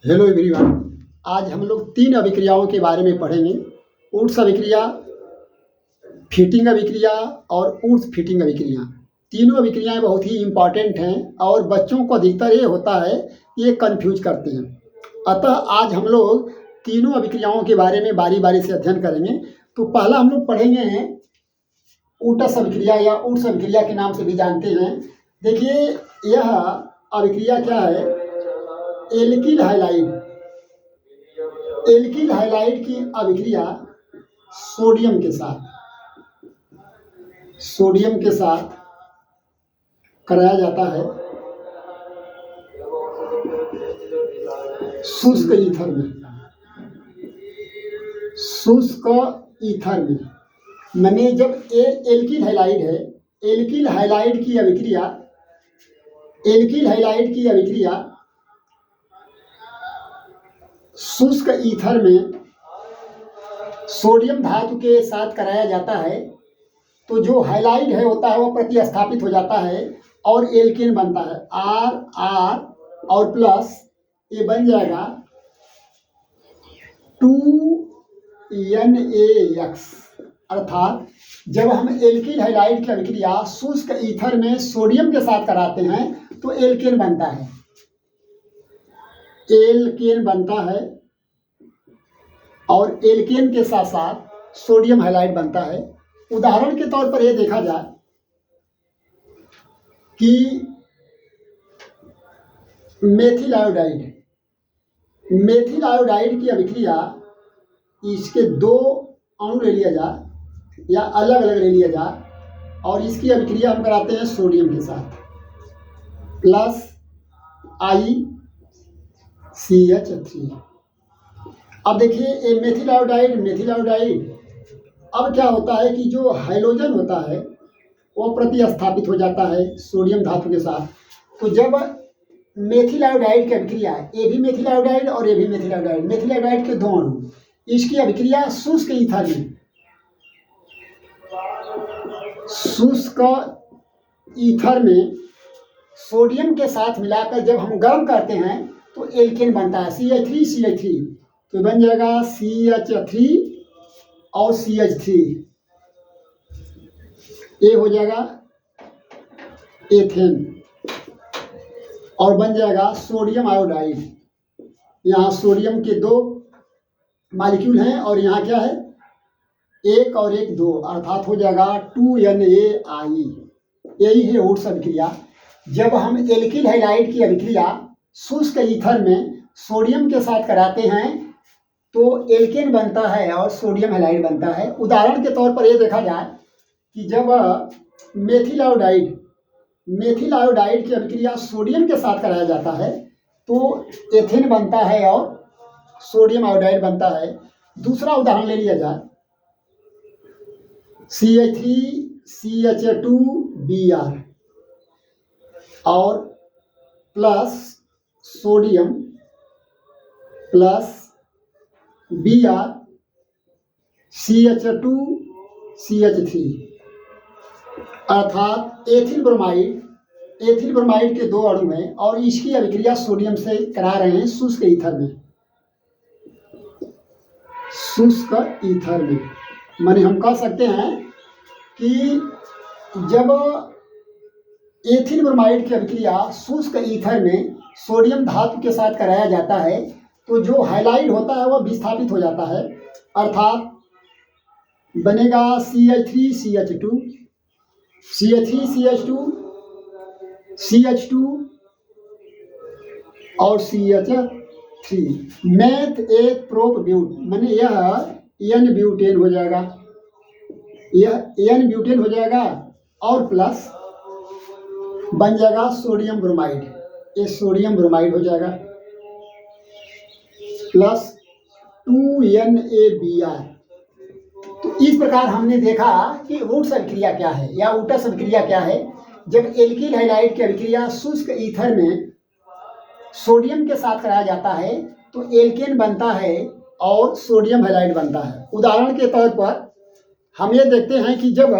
Hello everyone. आज हम लोग 3 अभिक्रियाओं के बारे में पढ़ेंगे। ऊर्ध्व अभिक्रिया, फीटिंग अभिक्रिया और ऊर्ध्व फीटिंग अभिक्रिया। तीनों अभिक्रियाएं बहुत ही इम्पॉर्टेंट हैं और बच्चों को अधिकतर ये होता है, ये कन्फ्यूज करते हैं। अतः आज हम लोग तीनों अभिक्रियाओं के बारे में बारी बारी से अध्ययन करेंगे। तो पहला हम लोग पढ़ेंगे ऊर्ध्व अभिक्रिया या ऊर्ध्व अभिक्रिया के नाम से भी जानते हैं। देखिए, यह अभिक्रिया क्या है? एल्किल हाइलाइड की अभिक्रिया सोडियम के साथ कराया जाता है शुष्क ईथर में। मैंने जब एल्किल हाइलाइड की अभिक्रिया शुष्क ईथर में सोडियम धातु के साथ कराया जाता है, तो जो हाइलाइड है होता है वो प्रतिस्थापित हो जाता है और एल्केन बनता है। R और प्लस ये बन जाएगा 2NaX। अर्थात जब हम एल्किल हाइलाइड की अभिक्रिया शुष्क ईथर में सोडियम के साथ कराते हैं तो एल्केन बनता है और एल्केन के साथ साथ सोडियम हाइलाइड बनता है। उदाहरण के तौर पर यह देखा जाए कि मेथिल आयोडाइड की अभिक्रिया, इसके 2 अणु ले लिया जाए या अलग अलग ले लिया जाए और इसकी अभिक्रिया हम कराते हैं सोडियम के साथ प्लस ICH3। अब देखिए, ये मेथिल आयोडाइड अब क्या होता है कि जो हाइड्रोजन होता है वो प्रतिस्थापित हो जाता है सोडियम धातु के साथ। तो जब मेथिल आयोडाइड की अभिक्रिया, ये भी मेथिल आयोडाइड और ये भी मेथिल आयोडाइड के 2 अणु, इसकी अभिक्रिया शुष्क ईथर में सोडियम के साथ मिलाकर जब हम गर्म करते हैं तो एल्केन बनता है CH3। तो बन जाएगा CH3 और CH3, ये हो जाएगा एथेन और बन जाएगा सोडियम आयोडाइड। यहाँ सोडियम के 2 मॉलिक्यूल हैं और यहाँ क्या है, 1 और 1 2, अर्थात हो जाएगा 2NaI। यही है ऊर्ध्व अभिक्रिया। जब हम एल्किल हाइलाइड की अभिक्रिया शुष्क ईथर में सोडियम के साथ कराते हैं तो एल्केन बनता है और सोडियम हाइलाइड बनता है। उदाहरण के तौर पर यह देखा जाए कि जब मेथिल आयोडाइड की अभिक्रिया सोडियम के साथ कराया जाता है तो एथेन बनता है और सोडियम आयोडाइड बनता है। दूसरा उदाहरण ले लिया जाए, CH3CH2Br और plus sodium plus Br CH2CH3, अर्थात एथिल ब्रोमाइड के 2 अणु हैं और इसकी अभिक्रिया सोडियम से करा रहे हैं शुष्क ईथर में। माने हम कह सकते हैं कि जब एथिल ब्रोमाइड की अभिक्रिया शुष्क ईथर में सोडियम धातु के साथ कराया जाता है तो जो हाइलाइड होता है वह विस्थापित हो जाता है, अर्थात बनेगा CH2 और CH3। मेथ एक प्रोप ब्यूट, माने यह N ब्यूटेन हो जाएगा और प्लस बन जाएगा सोडियम ब्रोमाइड, ये सोडियम ब्रोमाइड हो जाएगा प्लस 2NaBr। तो इस प्रकार हमने देखा कि ऊर्ध्व अभिक्रिया क्या है या ऊर्ध्व अभिक्रिया क्या है। जब एल्किल हाइलाइड की अभिक्रिया शुष्क ईथर में सोडियम के साथ कराया जाता है तो एल्केन बनता है और सोडियम हाइलाइड बनता है। उदाहरण के तौर पर हम ये देखते हैं कि जब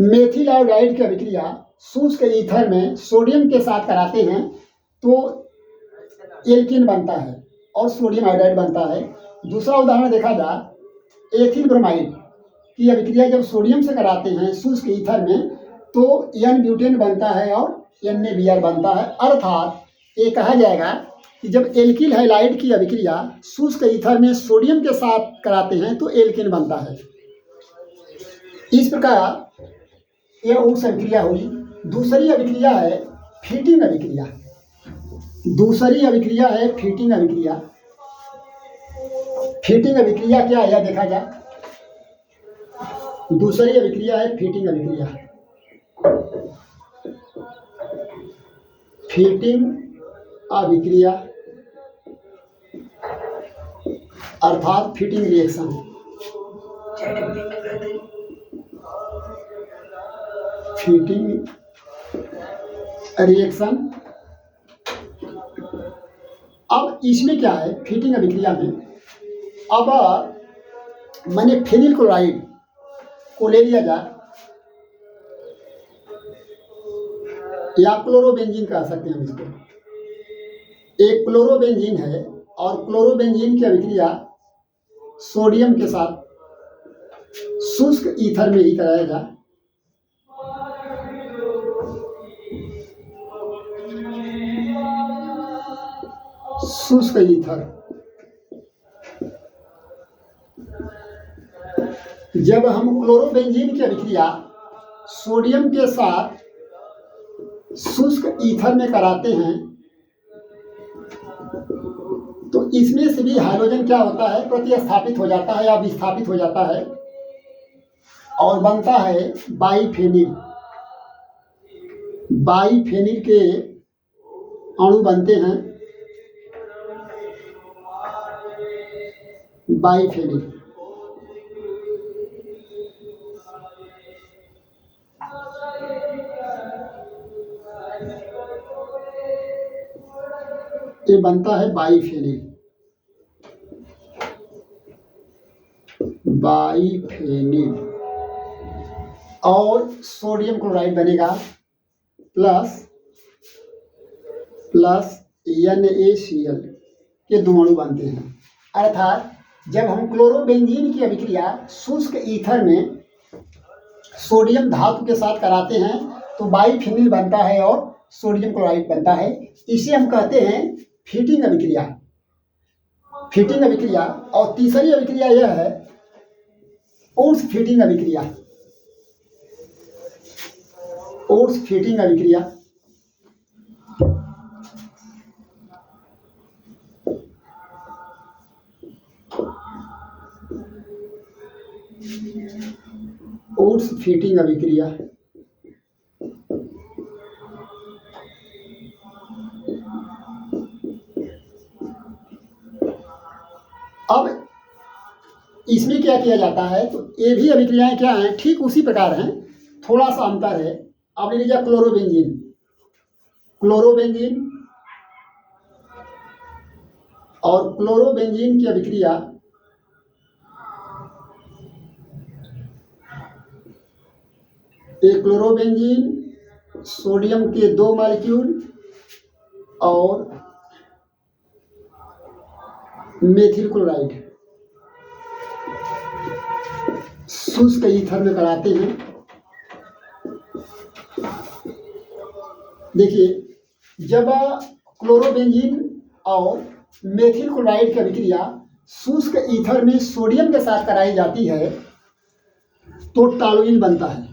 मेथिल आयोडाइड की अभिक्रिया शुष्क ईथर में सोडियम के साथ कराते हैं तो एल्कीन बनता है और सोडियम आयोडाइड बनता है। दूसरा उदाहरण देखा जाए एथिल ब्रोमाइड की अभिक्रिया जब सोडियम से कराते हैं शुष्क ईथर में तो एन ब्यूटेन बनता है और NaBr बनता है। अर्थात ये कहा जाएगा कि जब एल्किल हैलाइड की अभिक्रिया शुष्क ईथर में सोडियम के साथ कराते हैं तो एल्किन बनता है। इस प्रकार यह उस अभिक्रिया हुई। दूसरी अभिक्रिया है फीटिंग अभिक्रिया। दूसरी अभिक्रिया है फीटिंग अभिक्रिया। फीटिंग अभिक्रिया क्या है यह देखा जाए। दूसरी अभिक्रिया है फीटिंग अभिक्रिया। फीटिंग अभिक्रिया अर्थात फीटिंग रिएक्शन। Fitting reaction. अब इसमें क्या है फीटिंग अभिक्रिया में, अब मैंने फेनिल क्लोराइड को ले लिया जाए या क्लोरोबेंजीन कह सकते हैं हम इसको। एक क्लोरोबेंजीन है और क्लोरोबेंजीन की अभिक्रिया सोडियम के साथ शुष्क ईथर में ही कराया जाए। शुष्क ईथर जब हम क्लोरोबेंजीन की अभिक्रिया सोडियम के साथ शुष्क ईथर में कराते हैं तो इसमें से भी हाइड्रोजन क्या होता है प्रतिस्थापित हो जाता है या विस्थापित हो जाता है और बनता है बाइफेनिल। बाइफेनिल के अणु बनते हैं बाइफेनिल। ये बनता है बाइफेनिल। बाइफेनिल और सोडियम क्लोराइड बनेगा प्लस NaCl के दो अणु बनते हैं। अर्थात जब हम क्लोरोबेंजीन की अभिक्रिया शुष्क ईथर में सोडियम धातु के साथ कराते हैं तो बाइफेनिल बनता है और सोडियम क्लोराइड बनता है। इसे हम कहते हैं फीटिंग अभिक्रिया। फीटिंग अभिक्रिया। और तीसरी अभिक्रिया यह है ओट्स फीटिंग अभिक्रिया। ओट्स फीटिंग अभिक्रिया ओट्स फीटिंग अभिक्रिया अब इसमें क्या किया जाता है तो ये भी अभिक्रियाएं क्या हैं ठीक उसी प्रकार हैं, थोड़ा सा अंतर है। अब ले लीजिए क्लोरोबेंजीन। क्लोरोबेंजीन और क्लोरोबेंजीन की अभिक्रिया एक क्लोरोबेंजीन सोडियम के 2 मॉलिक्यूल और मेथिल क्लोराइड शुष्क ईथर में कराते हैं। देखिए जब क्लोरोबेंजीन और मेथिल क्लोराइड की अभिक्रिया शुष्क ईथर में सोडियम के साथ कराई जाती है तो टॉलुइन बनता है।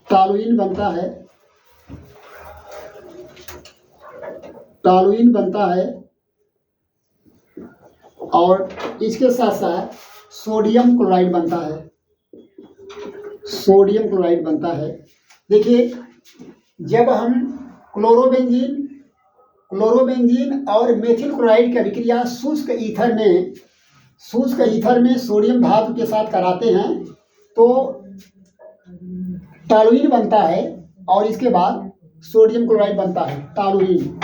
टॉलुइन बनता है। टॉलुइन बनता है और इसके साथ साथ सोडियम क्लोराइड बनता है। सोडियम क्लोराइड बनता है। देखिए जब हम क्लोरोबेंजीन और मेथिल क्लोराइड की अभिक्रिया शुष्क ईथर में सोडियम धातु के साथ कराते हैं तो टॉलुइन बनता है और इसके बाद सोडियम क्लोराइड बनता है टॉलुइन।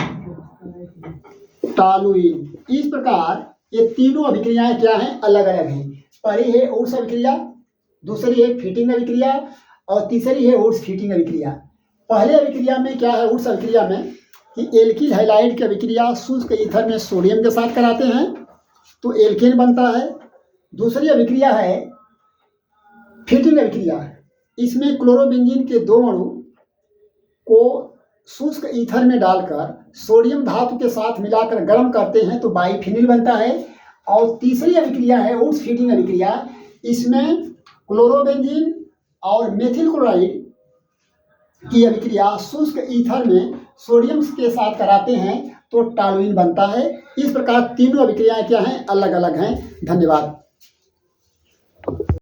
इस प्रकार ये तीनों अभिक्रियाएं क्या हैं अलग अलग हैं। पहली है ओट्स अभिक्रिया, दूसरी है फीटिंग अभिक्रिया और तीसरी है ओट्स फीटिंग अभिक्रिया। पहले अभिक्रिया में क्या है ओट्स अभिक्रिया में कि एल्किल हैलाइड की अभिक्रिया शुष्क ईथर में सोडियम के साथ कराते हैं तो एल्केन बनता है। दूसरी अभिक्रिया है फीटिंग अभिक्रिया। इसमें क्लोरोबेंजीन के 2 अणु को शुष्क ईथर में डालकर सोडियम धातु के साथ मिलाकर गर्म करते हैं तो बाइफिनिल बनता है। और तीसरी अभिक्रिया है वुड्स फीटिंग अभिक्रिया। इसमें क्लोरोबेंजीन और मेथिल क्लोराइड की अभिक्रिया शुष्क ईथर में सोडियम के साथ कराते हैं तो टॉलुइन बनता है। इस प्रकार तीनों अभिक्रियाएं क्या हैं, अलग अलग हैं। धन्यवाद।